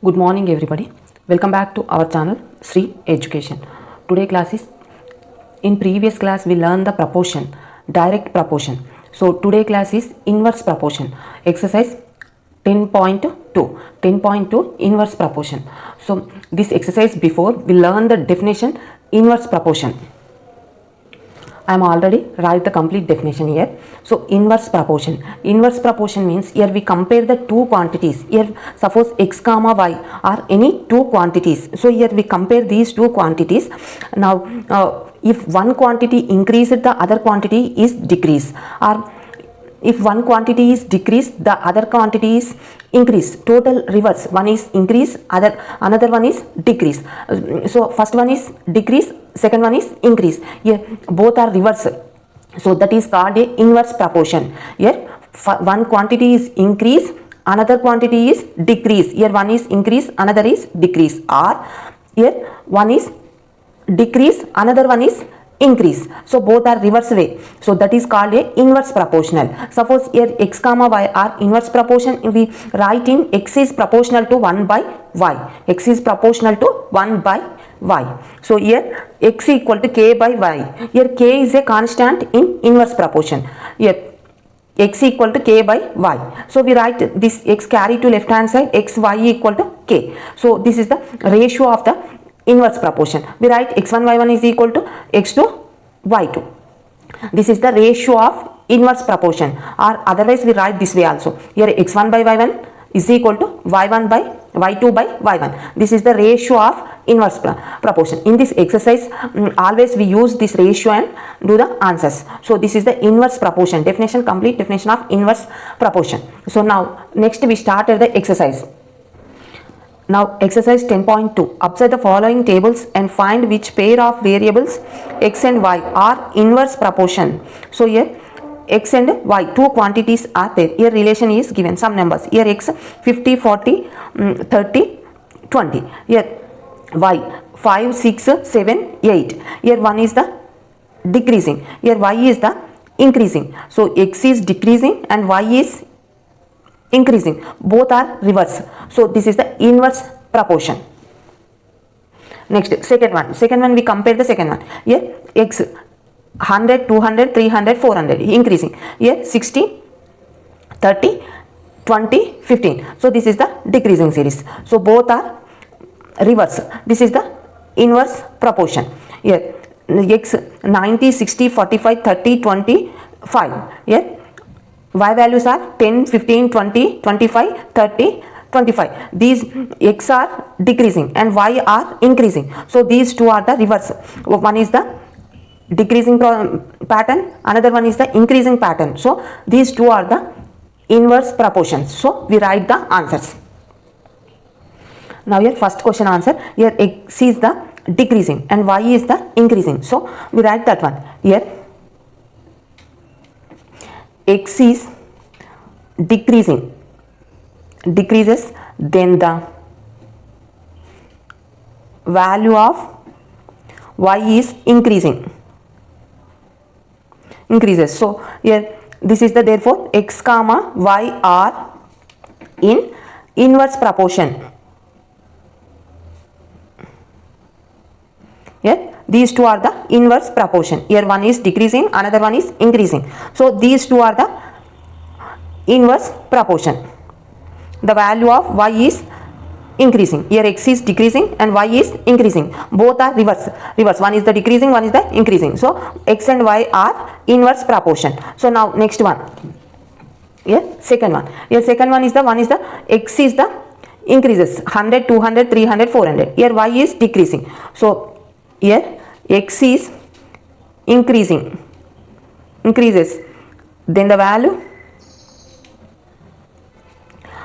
Good morning everybody. Welcome back to our channel Sri Education. Today class is, in previous class we learned the proportion, direct proportion. So today class is inverse proportion, exercise 10.2 inverse proportion. So this exercise before we learned the definition inverse proportion. I am already write the complete definition here. So inverse proportion. Inverse proportion means here we compare the two quantities. Here suppose x comma y are any two quantities. So here we compare these two quantities. Now if one quantity increased, the other quantity is decreased, or if one quantity is decreased, the other quantity is increased. Total reverse. One is increase, another one is decrease. So first one is decrease, second one is increase. Here both are reverse. So that is called a inverse proportion. Here one quantity is increase, another quantity is decrease. Here one is increase, another is decrease. Or here one is decrease, another one is increase. So both are reverse way. So that is called a inverse proportional. Suppose here x comma y are inverse proportion. We write in x is proportional to 1 by y. X is proportional to 1 by y. So here x equal to k by y. Here k is a constant in inverse proportion. Here x equal to k by y. So we write this x carry to left hand side, x y equal to k. So this is the ratio of the inverse proportion. We write x1 y1 is equal to x2 y2. This is the ratio of inverse proportion, or otherwise we write this way also. Here x1 by y1 is equal to y1 by y2 by y1. This is the ratio of inverse proportion. In this exercise always we use this ratio and do the answers. So this is the inverse proportion definition, complete definition of inverse proportion. So now next we started the exercise. Now exercise 10.2. Observe the following tables and find which pair of variables x and y are inverse proportion. So here x and y, two quantities are there. Here relation is given, some numbers. Here x 50, 40, 30, 20. Here y 5, 6, 7, 8. Here 1 is the decreasing. Here y is the increasing. So x is decreasing and y is increasing. Both are reverse. So this is the inverse proportion. Next, second one we compare the second one. Here x 100, 200, 300, 400 increasing. Here 60, 30, 20, 15. So this is the decreasing series. So both are reverse. This is the inverse proportion. Here x 90, 60, 45, 30, 25. Here y values are 10, 15, 20, 25, 30, 25. These x are decreasing and y are increasing. So these two are the reverse. One is the decreasing pattern, another one is the increasing pattern. So these two are the inverse proportions. So we write the answers. Now here first question answer. Here x is the decreasing and y is the increasing. So we write that one. Here x is decreases, then the value of y is increases. So here this is the, therefore x comma y are in inverse proportion. Here these two are the inverse proportion. Here one is decreasing, another one is increasing. So these two are the inverse proportion. The value of y is increasing. Here x is decreasing and y is increasing. Both are reverse. One is the decreasing, one is the increasing. So x and y are inverse proportion. So now next one. Here second one. Here second one is the x is the increases 100, 200, 300, 400. Here y is decreasing. So here x is increases, then the value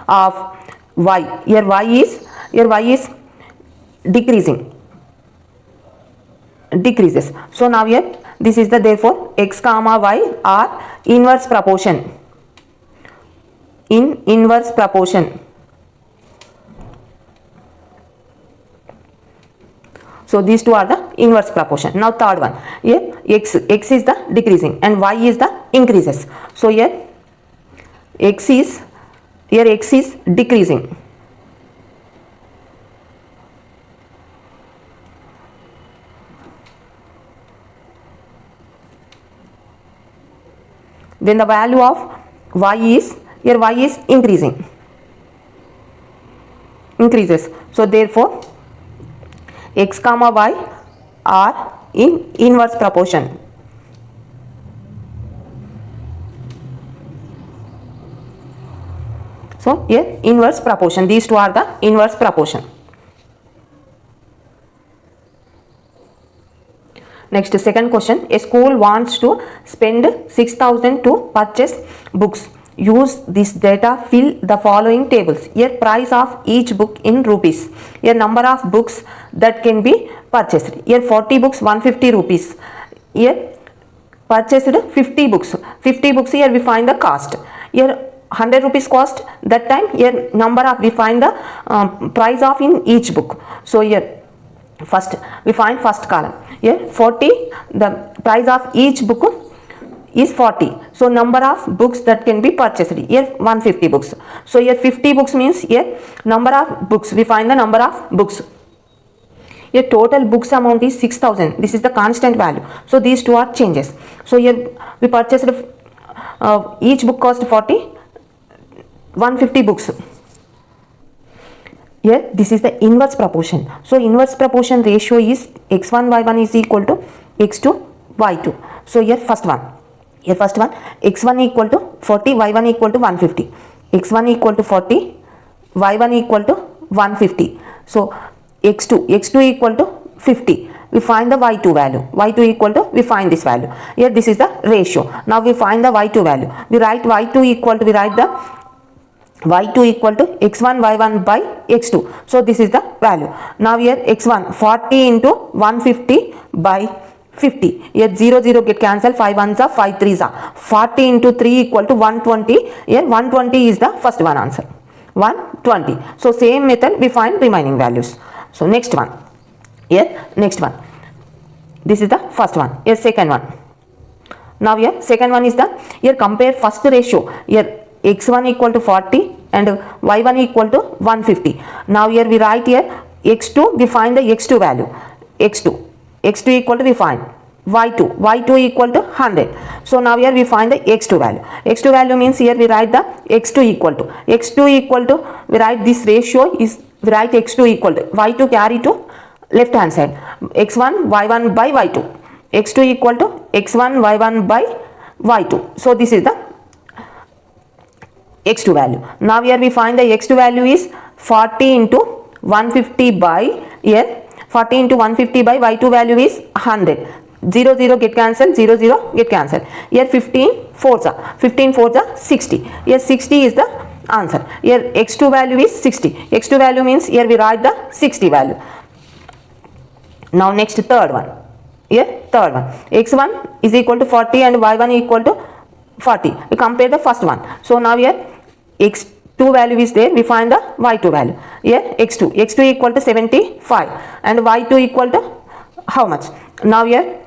of y, here y is decreases. So now here this is the, therefore x comma y are inverse proportion, in inverse proportion. So these two are the inverse proportion. Now third one. Here x is the decreasing and y is the increases. So here x is decreasing. Then the value of y is, here y is increases. So therefore x comma y are in inverse proportion. So here inverse proportion, these two are the inverse proportion. Next, second question, a school wants to spend 6,000 to purchase books. Use this data, fill the following tables. Here price of each book in rupees. Here number of books that can be purchased. Here 40 books 150 rupees. Here purchased 50 books. 50 books, here we find the cost. Here 100 rupees cost, that time here number of, we find the price of in each book. So here first we find first column. Here 40, the price of each book is 40. So number of books that can be purchased, here 150 books. So here 50 books means here number of books, we find the number of books. Here total books amount is 6,000. This is the constant value. So these two are changes. So here we purchased each book cost 40, 150 books. Here this is the inverse proportion. So inverse proportion ratio is x1 y1 is equal to x2 y2. So here first one x1 equal to 40, y1 equal to 150. x1 equal to 40, y1 equal to 150. So x2 equal to 50. We find the y2 value. y2 equal to, we find this value. Here this is the ratio. Now we find the y2 value. We write y2 equal to, we write the y2 equal to x1 y1 by x2. So this is the value. Now here x1 40 into 150 by 50. Here 0 0 get cancelled, 5 ones are 5 3s are. 40 into 3 equal to 120. Here 120 is the first one answer. 120. So same method we find remaining values. So next one. Here next one. This is the first one. Here second one. Now here second one is the, here compare first ratio. Here x1 equal to 40 and y1 equal to 150. Now here we write here x2, we find the x2 value. x2 equal to, we find y2 equal to 100. So now here we find the x2 value. x2 value means here we write the x2 equal to, we write this ratio is, we write x2 equal to, y2 carry to left hand side, x1 y1 by y2, x2 equal to x1 y1 by y2. So this is the x2 value. Now here we find the x2 value is 40 into 150 by, here 40 into 150 by y2 value is 100. 0 0 get cancelled, 0 0 get cancelled. Here 15 4s are 60. Here 60 is the answer. Here x2 value is 60. x2 value means here we write the 60 value. Now next third one. Here third one, x1 is equal to 40 and y1 equal to 40. We compare the first one. So now here x2 value is there, we find the y2 value. Here x2 equal to 75 and y2 equal to how much? Now here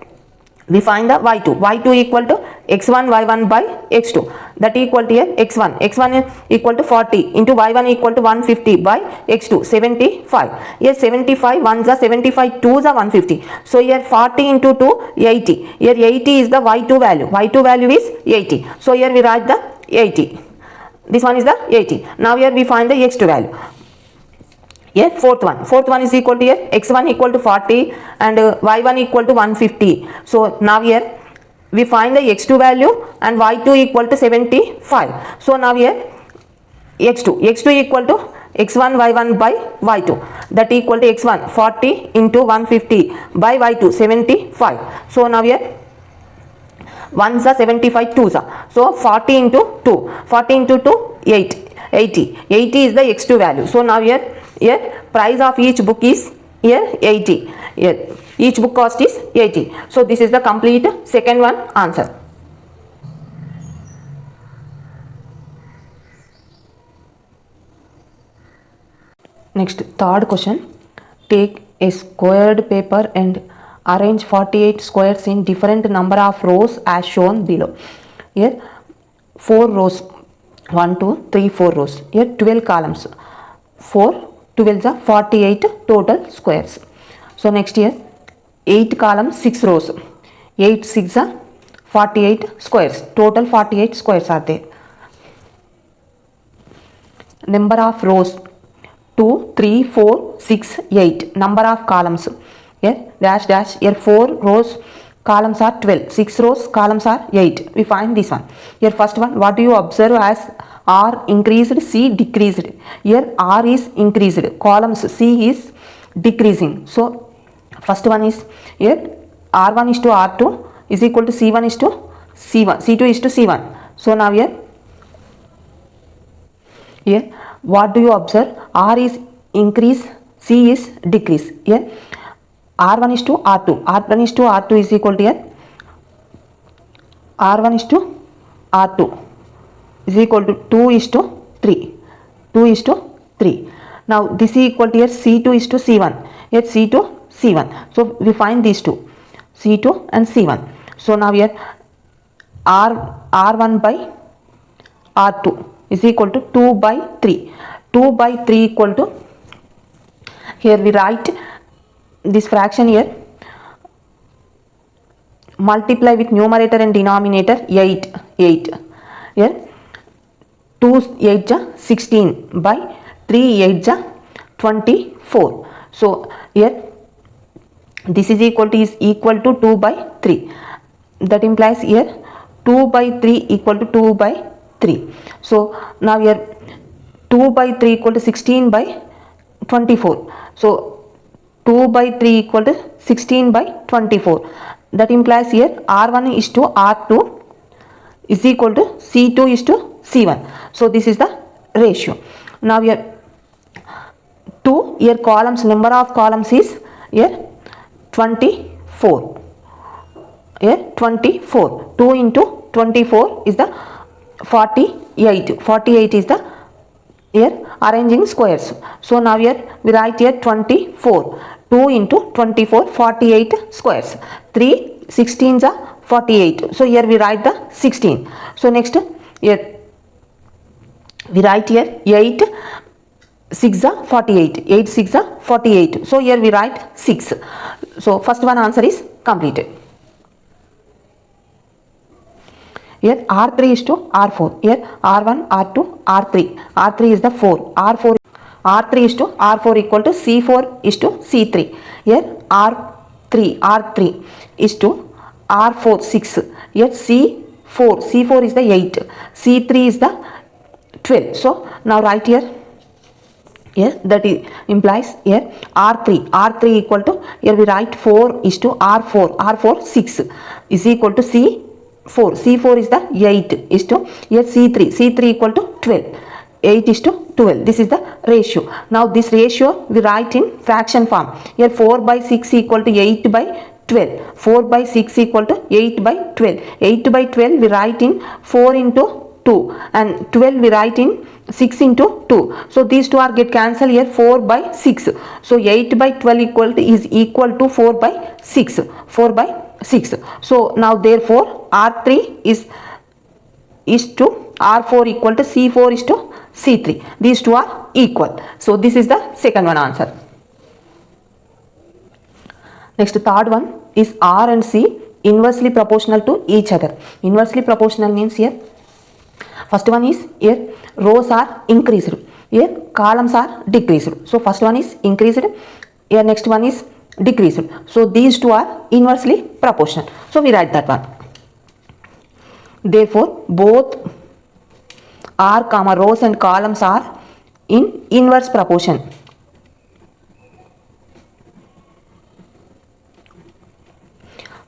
we find the y2 equal to x1 y1 by x2, that equal to here x1 is equal to 40 into y1 equal to 150 by x2 75. Here 75 ones are 75 2s are 150. So here 40 into 2 80. Here 80 is the y2 value is 80. So here we write the 80. This one is the 80. Now here we find the x2 value. Here fourth one is equal to, here x1 equal to 40 and y1 equal to 150. So now here we find the x2 value and y2 equal to 75. So now here x2 equal to x1 y1 by y2, that equal to x1 40 into 150 by y2 75. So now here 1s are 75 2s are. So 40 into 2 80 is the x2 value. So now here price of each book is here 80. Here each book cost is 80. So this is the complete second one answer. Next third question, take a squared paper and arrange 48 squares in different number of rows as shown below. Here 4 rows, 1 2 3 4 rows. Here 12 columns, 4 12s are 48 total squares. So next here 8 columns 6 rows, 8 6 are 48 squares. Total 48 squares are there. Number of rows 2, 3, 4, 6, 8. Number of columns here dash dash. Here 4 rows, columns are 12. 6 rows, columns are 8. We find this one. Here first one, what do you observe as R increased, C decreased? Here R is increased, columns C is decreasing. So first one is here R1 is to R2 is equal to C1 is to C1, C2 is to C1. So now here what do you observe? R is increase, C is decrease. Here R1 is to R2, R1 is to R2 is equal to here R1 is to R2 is equal to 2 is to 3, 2 is to 3. Now this is equal to here C2 is to C1, here C to C1. So we find these two, C2 and C1. So now here R1 by R2 is equal to 2 by 3. 2 by 3 equal to, here we write this fraction here, multiply with numerator and denominator 8. Here 2 8 ja 16 by 3 8 ja 24. So here this is equal to 2 by 3. That implies here 2 by 3 equal to 2 by 3. So now here 2 by 3 equal to 16 by 24. So 2 by 3 equal to 16 by 24. That implies here R1 is to R2 is equal to C2 is to C1. So this is the ratio. Now here 2, here columns, number of columns is here 24. Here 24. 2 into 24 is the 48. 48 is the here arranging squares. So now here we write here 24. 2 into 24, 48 squares. 3 16s are 48. So here we write the 16. So next here we write here 8 6 are 48. 8 6 are 48. So here we write 6. So first one answer is completed. Here R3 is to R4. Here R1, R2, R3. R3 is the 4. R3 is to R4 equal to C4 is to C3. Here R3 is to R4 6. Here C4 is the 8. C3 is the 12. So now write here that implies here R3 equal to, here we write 4 is to R4 6 is equal to C4 is the 8 is to here C3 equal to 12, 8 is to 12. This is the ratio. Now this ratio we write in fraction form. Here 4 by 6 equal to 8 by 12. 4 by 6 equal to 8 by 12. 8 by 12 we write in 4 into 2 and 12 we write in 6 into 2. So these two are get cancelled here 4 by 6. So 8 by 12 is equal to 4 by 6. 4 by 6. So now therefore R3 is to R4 equal to C4 is to C3. These two are equal. So this is the second one answer. Next third one is R and C inversely proportional to each other. Inversely proportional means here first one is here rows are increased, here columns are decreased. So first one is increased, here next one is decreased. So these two are inversely proportional. So we write that one. Therefore both R, rows and columns are in inverse proportion.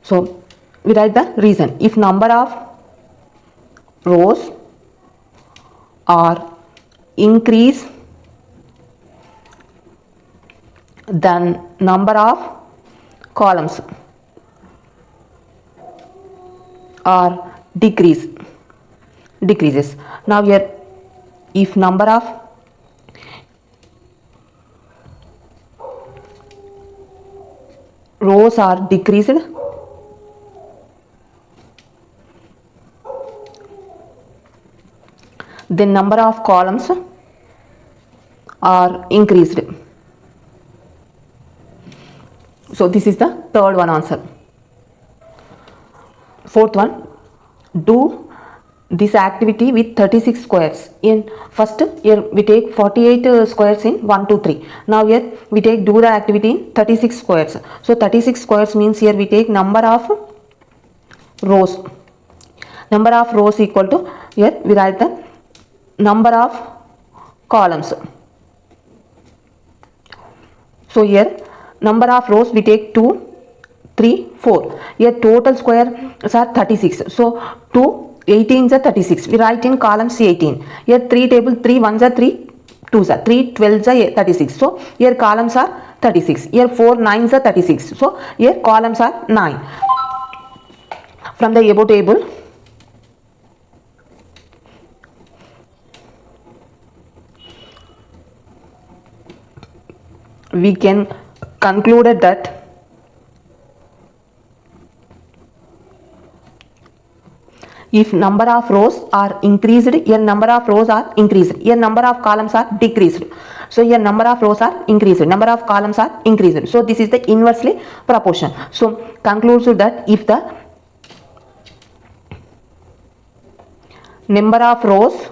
So we write the reason. If number of rows are increase, then number of columns are decreases. Now here if number of rows are decreased, then number of columns are increased. So this is the third one answer. Fourth one, do this activity with 36 squares. In first here we take 48 squares in 1 2 3. Now here we take do the activity in 36 squares. So 36 squares means here we take number of rows. Number of rows equal to, here we write the number of columns. So here number of rows we take 2 3 4. Here total squares are 36. So 2 18s are 36. We write in columns 18. Here 3 table, 3 1s are 3 2s are 3 12s are 36. So here columns are 36. Here 4 9s are 36. So here columns are 9. From the above table, we can conclude that if number of rows are increased, here number of rows are increased, here number of columns are decreased. So here number of rows are increased, number of columns are increased. So this is the inversely proportion. So concludes that if the number of rows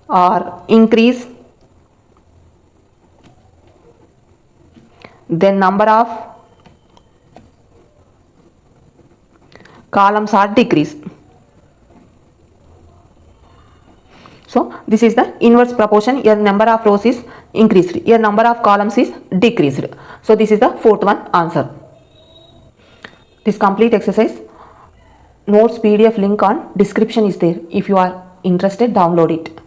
are increased, then number of columns are decreased. So this is the inverse proportion. Here number of rows is increased, here number of columns is decreased. So this is the fourth one answer. This complete exercise notes PDF link on description is there. If you are interested, download it.